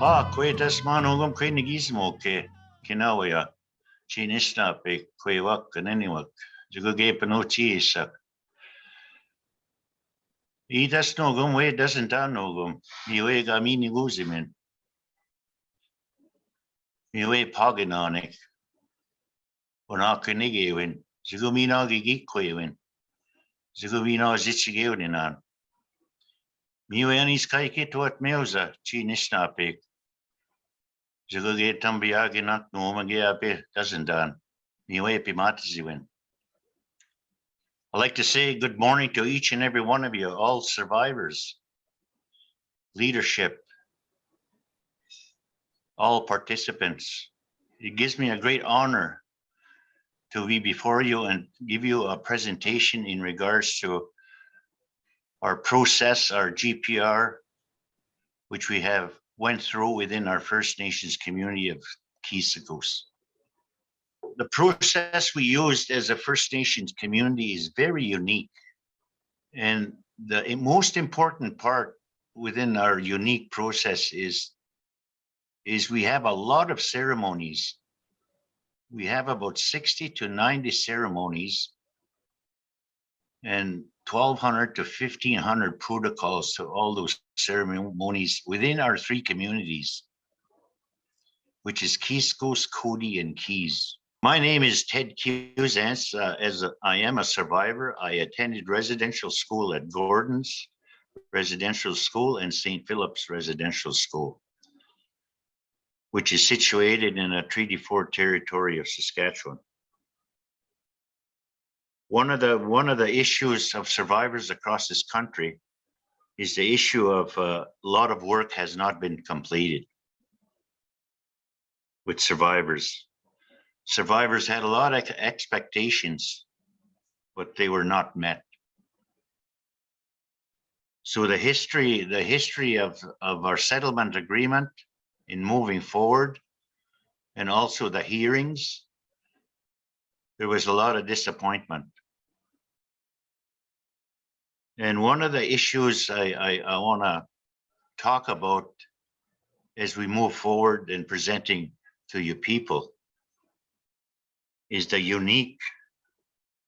Kwetas manogam kwe nagismo ke kinawaya chinishna pe kwewak kaneniwak juguge panochi isak. Itas nogum we doesn't nogum iwe gamini guzimin iwe paginanik unakinigewin jugumina gigikwewin jugumina zichigewninan miwe anis kaike tuat meuza chinishna pe juguge tambiaginak nomageape doesn't miwe pimatiziwin. I'd like to say good morning to each and every one of you, all survivors, leadership, all participants. It gives me a great honor to be before you and give you a presentation in regards to our process, our GPR, which we have went through within our First Nations community of Keeseekoose. The process we used as a First Nations community is very unique. And the most important part within our unique process is we have a lot of ceremonies. We have about 60 to 90 ceremonies and 1,200 to 1,500 protocols to all those ceremonies within our three communities, which is Keeseekoose, Cody, and Keys. My name is Ted Keeseekoose. I am a survivor. I attended residential school at Gordon's Residential School and St. Philip's Residential School, which is situated in a Treaty 4 territory of Saskatchewan. One of the issues of survivors across this country is the issue of a lot of work has not been completed with survivors. Survivors had a lot of expectations, but they were not met. So the history of our settlement agreement in moving forward, and also the hearings, there was a lot of disappointment. And one of the issues I want to talk about as we move forward in presenting to you people is the unique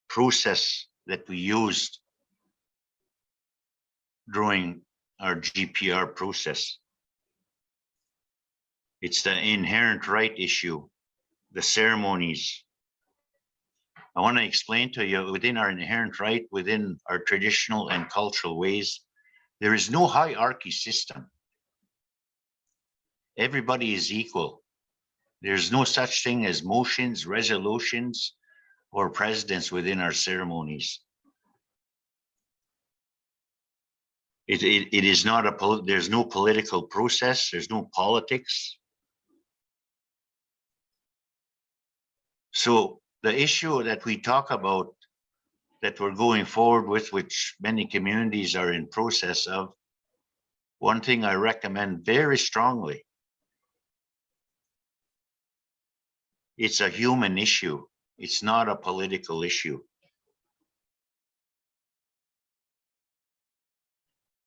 process that we used during our GPR process. It's the inherent right issue, the ceremonies. I want to explain to you within our inherent right, within our traditional and cultural ways, there is no hierarchy system. Everybody is equal. There's no such thing as motions, resolutions, or presidents within our ceremonies. It is not there's no political process, there's no politics. So the issue that we talk about that we're going forward with, which many communities are in process of, one thing I recommend very strongly, it's a human issue. It's not a political issue.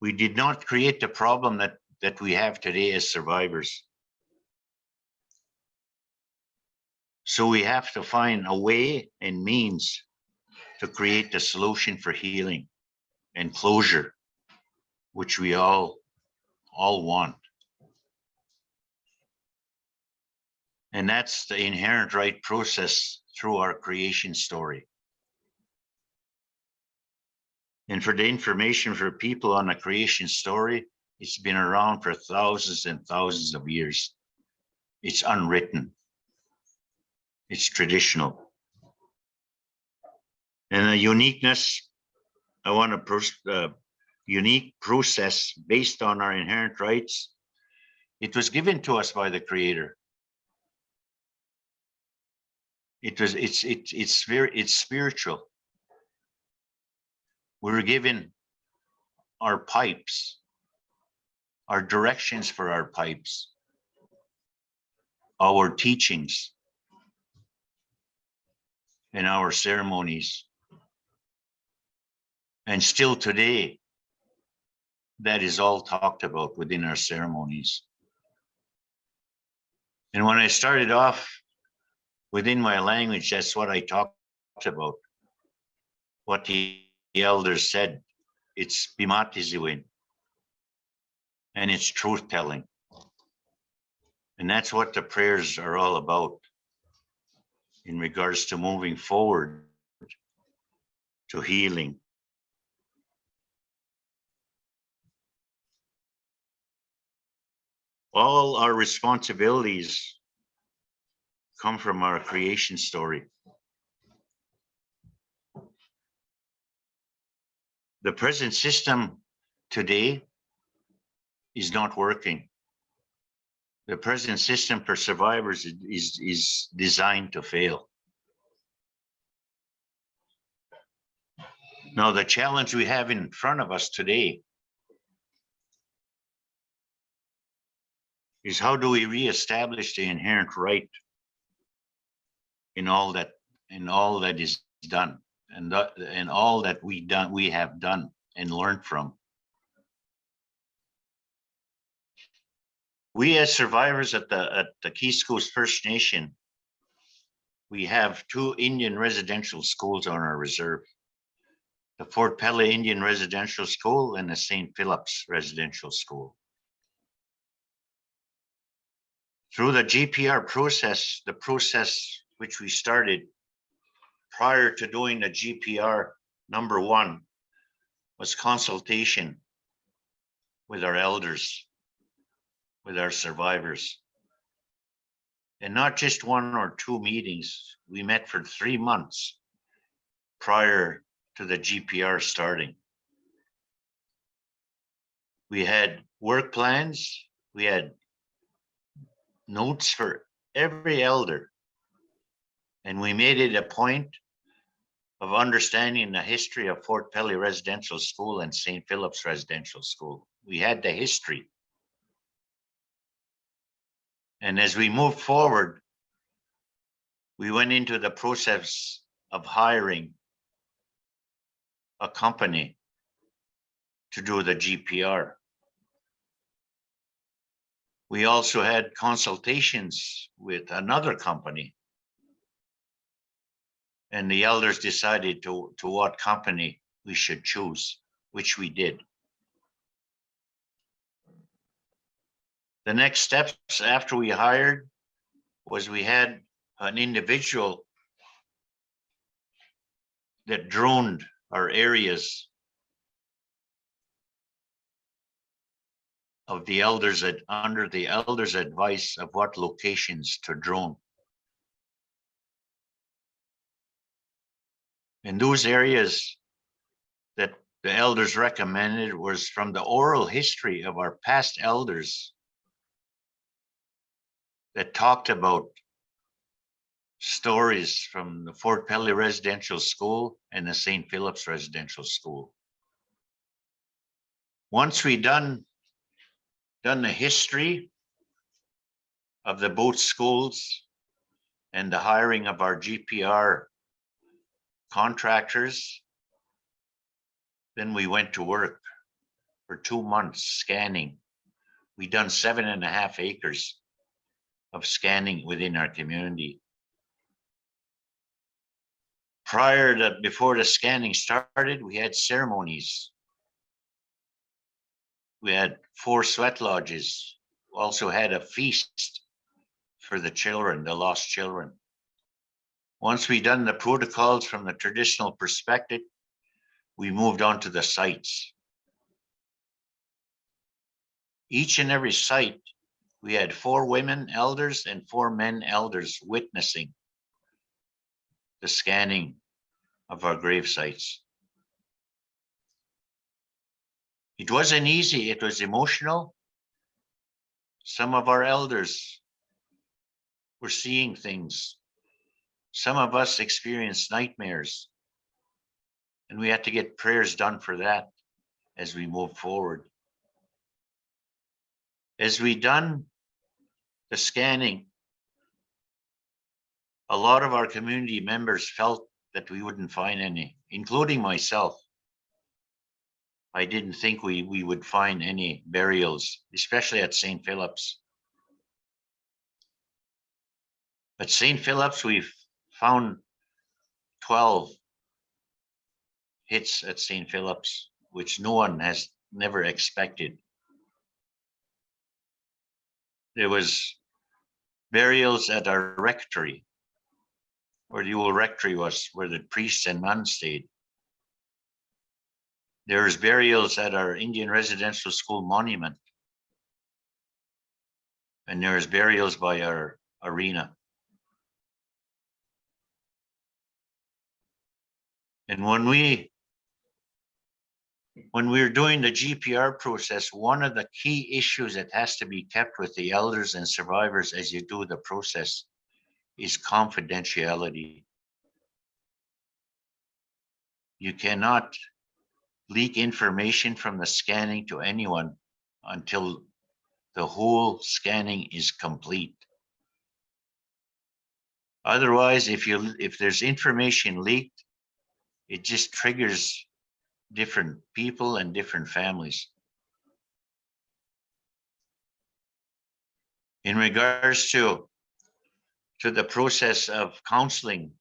We did not create the problem that we have today as survivors. So we have to find a way and means to create the solution for healing and closure, which we all want. And that's the inherent right process through our creation story. And for the information for people on the creation story, it's been around for thousands and thousands of years. It's unwritten. It's traditional. And the uniqueness, I want a unique process based on our inherent rights. It was given to us by the Creator. It's spiritual. We're given our pipes, our directions for our pipes, our teachings, and our ceremonies. And still today, that is all talked about within our ceremonies. And when I started off within my language, that's what I talked about. What the elders said, it's bimatiziwin, and it's truth telling. And that's what the prayers are all about in regards to moving forward to healing. All our responsibilities come from our creation story. The present system today is not working. The present system for survivors is designed to fail. Now, the challenge we have in front of us today is how do we reestablish the inherent right in all that is done and all that we have done and learned from. We as survivors at the Keeseekoose First Nation, we have 2 Indian residential schools on our reserve. The Fort Pele Indian Residential School and the St. Philip's Residential School. Through the GPR process, the process which we started prior to doing the GPR number 1 was consultation with our elders, with our survivors. And not just 1 or 2 meetings, we met for 3 months prior to the GPR starting. We had work plans, we had notes for every elder, and we made it a point of understanding the history of Fort Pele Residential School and St. Philip's Residential School. We had the history. And as we moved forward, we went into the process of hiring a company to do the GPR. We also had consultations with another company, and the elders decided to what company we should choose, which we did. The next steps after we hired was we had an individual that droned our areas of the elders under the elders' advice of what locations to drone. And those areas that the elders recommended was from the oral history of our past elders that talked about stories from the Fort Pele Residential School and the St. Philip's Residential School. Once we done the history of the both schools and the hiring of our GPR contractors, then we went to work for 2 months scanning. We done 7.5 acres of scanning within our community. Before the scanning started, we had ceremonies. We had 4 sweat lodges. We also had a feast for the children, the lost children. Once we done the protocols from the traditional perspective, we moved on to the sites. Each and every site, we had 4 women elders and 4 men elders witnessing the scanning of our grave sites. It wasn't easy, it was emotional. Some of our elders were seeing things. Some of us experienced nightmares, and we had to get prayers done for that as we move forward. As we done the scanning, a lot of our community members felt that we wouldn't find any, including myself. I didn't think we would find any burials, especially at St. Philip's. At St. Philip's, we've found 12 hits at St. Philip's, which no one has never expected. There was burials at our rectory, where the old rectory was, where the priests and nuns stayed. There's burials at our Indian Residential School monument. And there's burials by our arena. And when we're doing the GPR process, one of the key issues that has to be kept with the elders and survivors as you do the process is confidentiality. You cannot leak information from the scanning to anyone until the whole scanning is complete. Otherwise, if there's information leaked, it just triggers different people and different families. In regards to the process of counseling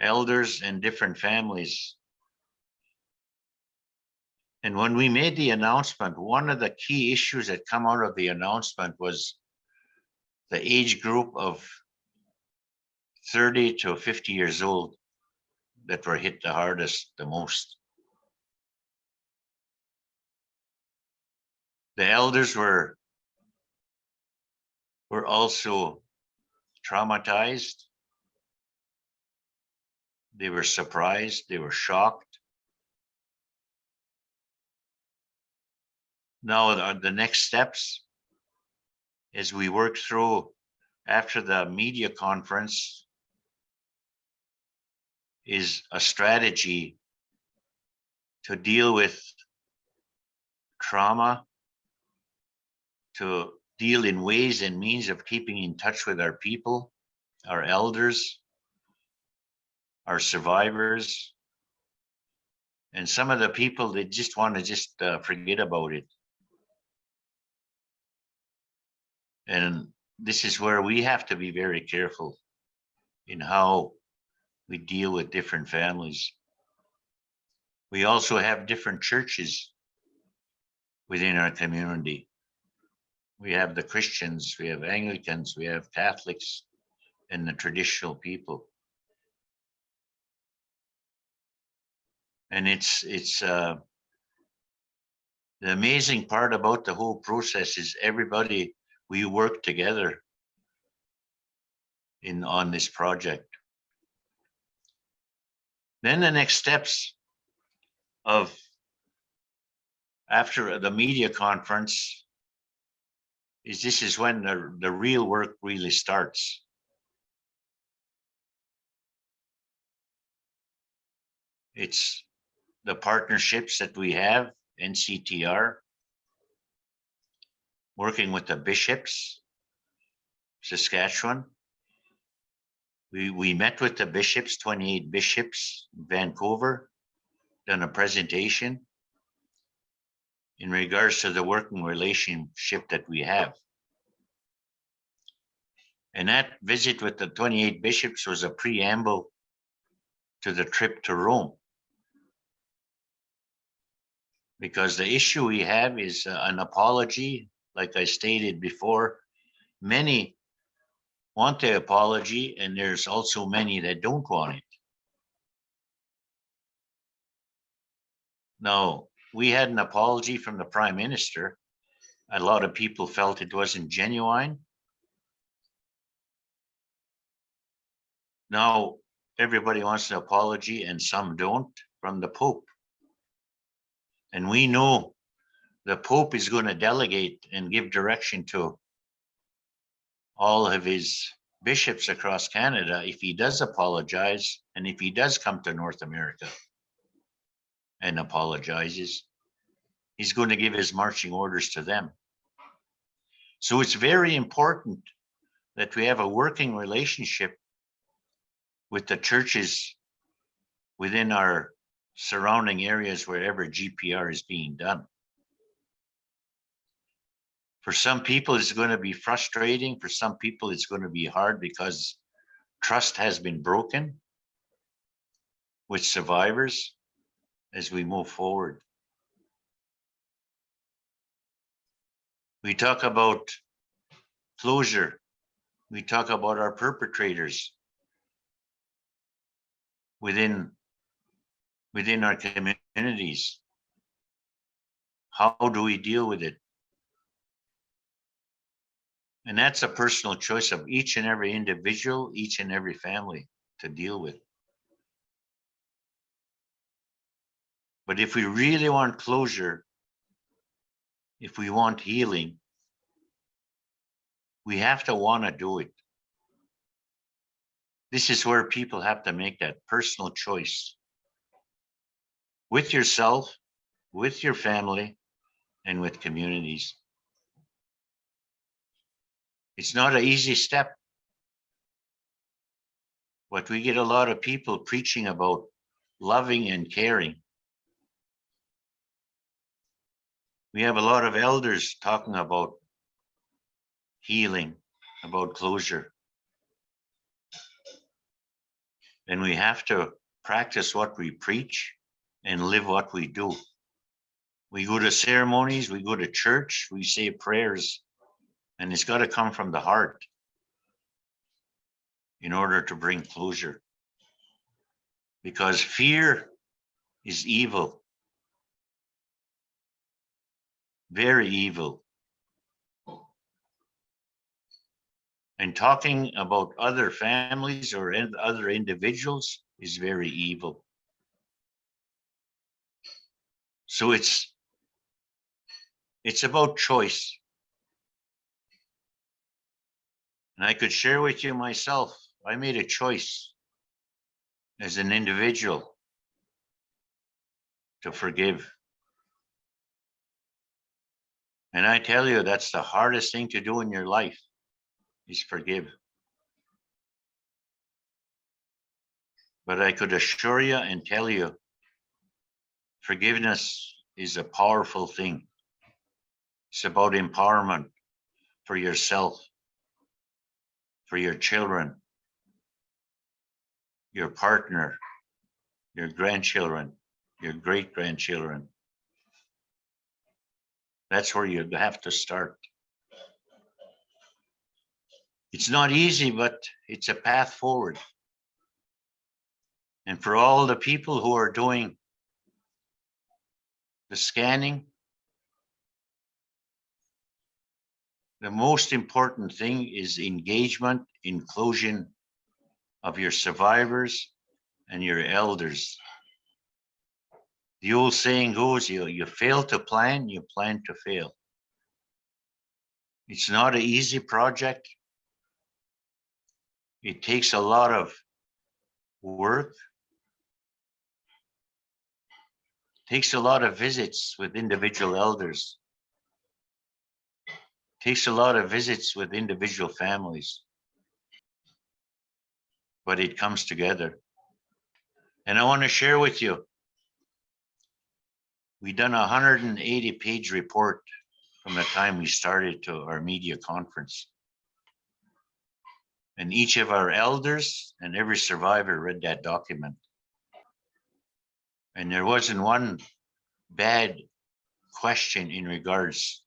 elders and different families, and when we made the announcement, one of the key issues that come out of the announcement was the age group of 30 to 50 years old that were hit the hardest, the most. The elders were also traumatized. They were surprised, they were shocked. Now the next steps, as we work through after the media conference, is a strategy to deal with trauma, to deal in ways and means of keeping in touch with our people, our elders, our survivors, and some of the people that just want to forget about it. And this is where we have to be very careful in how we deal with different families. We also have different churches within our community. We have the Christians, we have Anglicans, we have Catholics, and the traditional people. And it's the amazing part about the whole process is everybody, we work together on this project. Then the next steps after the media conference this is when the real work really starts. It's the partnerships that we have, NCTR, working with the bishops, Saskatchewan. We met with the bishops, 28 bishops in Vancouver, done a presentation in regards to the working relationship that we have. And that visit with the 28 bishops was a preamble to the trip to Rome. Because the issue we have is an apology. Like I stated before, many want the apology, and there's also many that don't want it. Now, we had an apology from the Prime Minister. A lot of people felt it wasn't genuine. Now, everybody wants an apology, and some don't, from the Pope. And we know the Pope is going to delegate and give direction to all of his bishops across Canada if he does apologize, and if he does come to North America and apologizes, he's going to give his marching orders to them. So it's very important that we have a working relationship with the churches within our surrounding areas wherever GPR is being done. For some people, it's going to be frustrating. For some people, it's going to be hard because trust has been broken with survivors as we move forward. We talk about closure. We talk about our perpetrators within our communities. How do we deal with it? And that's a personal choice of each and every individual, each and every family to deal with. But if we really want closure, if we want healing, we have to want to do it. This is where people have to make that personal choice with yourself, with your family, and with communities. It's not an easy step, but we get a lot of people preaching about loving and caring. We have a lot of elders talking about healing, about closure. And we have to practice what we preach and live what we do. We go to ceremonies, we go to church, we say prayers, and it's got to come from the heart in order to bring closure. Because fear is evil, very evil. And talking about other families or other individuals is very evil. So it's about choice. And I could share with you myself, I made a choice as an individual to forgive. And I tell you, that's the hardest thing to do in your life, is forgive. But I could assure you and tell you, forgiveness is a powerful thing. It's about empowerment for yourself, for your children, your partner, your grandchildren, your great-grandchildren. That's where you have to start. It's not easy, but it's a path forward. And for all the people who are doing the scanning, the most important thing is engagement, inclusion of your survivors and your elders. The old saying goes, you fail to plan, you plan to fail. It's not an easy project. It takes a lot of work. It takes a lot of visits with individual elders. It takes a lot of visits with individual families. But it comes together. And I want to share with you, we've done a 180-page report from the time we started to our media conference. And each of our elders and every survivor read that document. And there wasn't one bad question in regards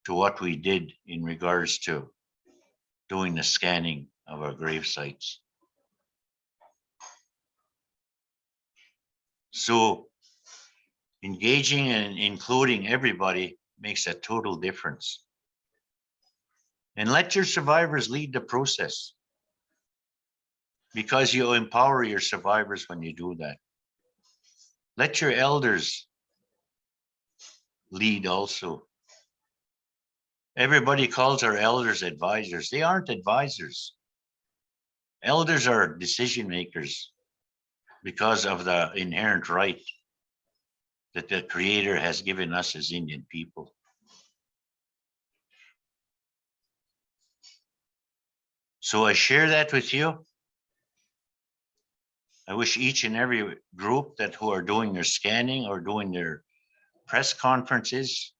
to what we did in regards to doing the scanning of our grave sites. So engaging and including everybody makes a total difference. And let your survivors lead the process, because you empower your survivors when you do that. Let your elders lead also. Everybody calls our elders advisors. They aren't advisors. Elders are decision makers because of the inherent right that the Creator has given us as Indian people. So I share that with you. I wish each and every group that who are doing their scanning or doing their press conferences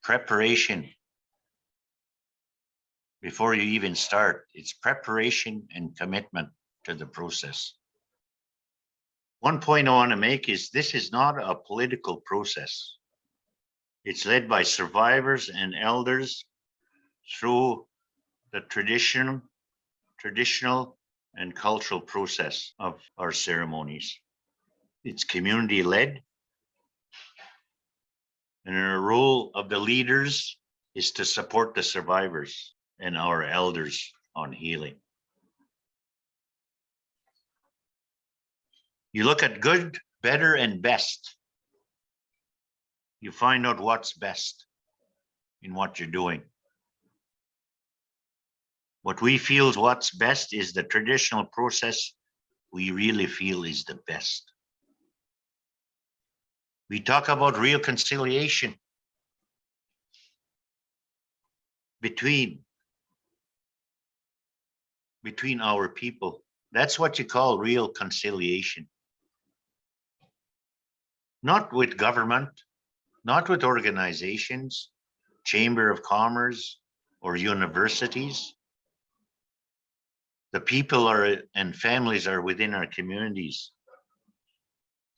preparation before you even start. It's preparation and commitment to the process. One point I want to make is this is not a political process. It's led by survivors and elders through the traditional and cultural process of our ceremonies. It's community led, and the role of the leaders is to support the survivors and our elders on healing. You look at good, better, and best. You find out what's best in what you're doing. What we feel is what's best is the traditional process we really feel is the best. We talk about reconciliation between our people. That's what you call real conciliation. Not with government, not with organizations, Chamber of Commerce, or universities. The people and families are within our communities.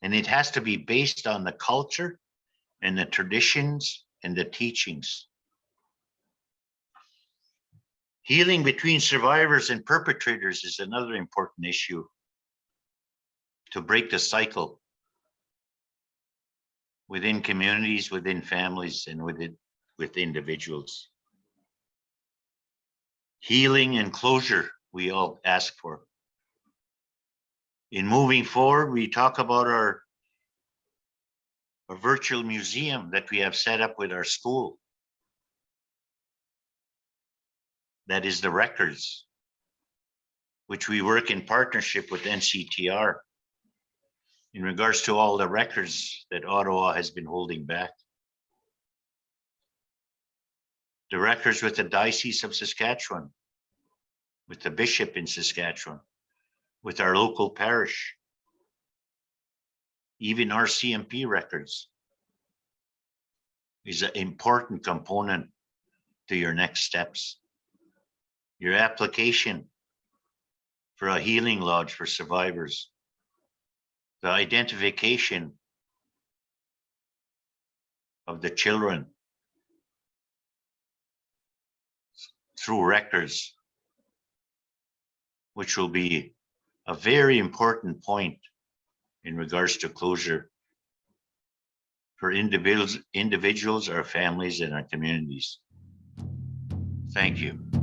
And it has to be based on the culture and the traditions and the teachings. Healing between survivors and perpetrators is another important issue to break the cycle within communities, within families, and with individuals. Healing and closure, we all ask for. In moving forward, we talk about our virtual museum that we have set up with our school. That is the records, which we work in partnership with NCTR in regards to all the records that Ottawa has been holding back. The records with the Diocese of Saskatchewan, with the Bishop in Saskatchewan, with our local parish, even our CMP records is an important component to your next steps. Your application for a healing lodge for survivors, the identification of the children through records, which will be a very important point in regards to closure for individuals, our families, and our communities. Thank you.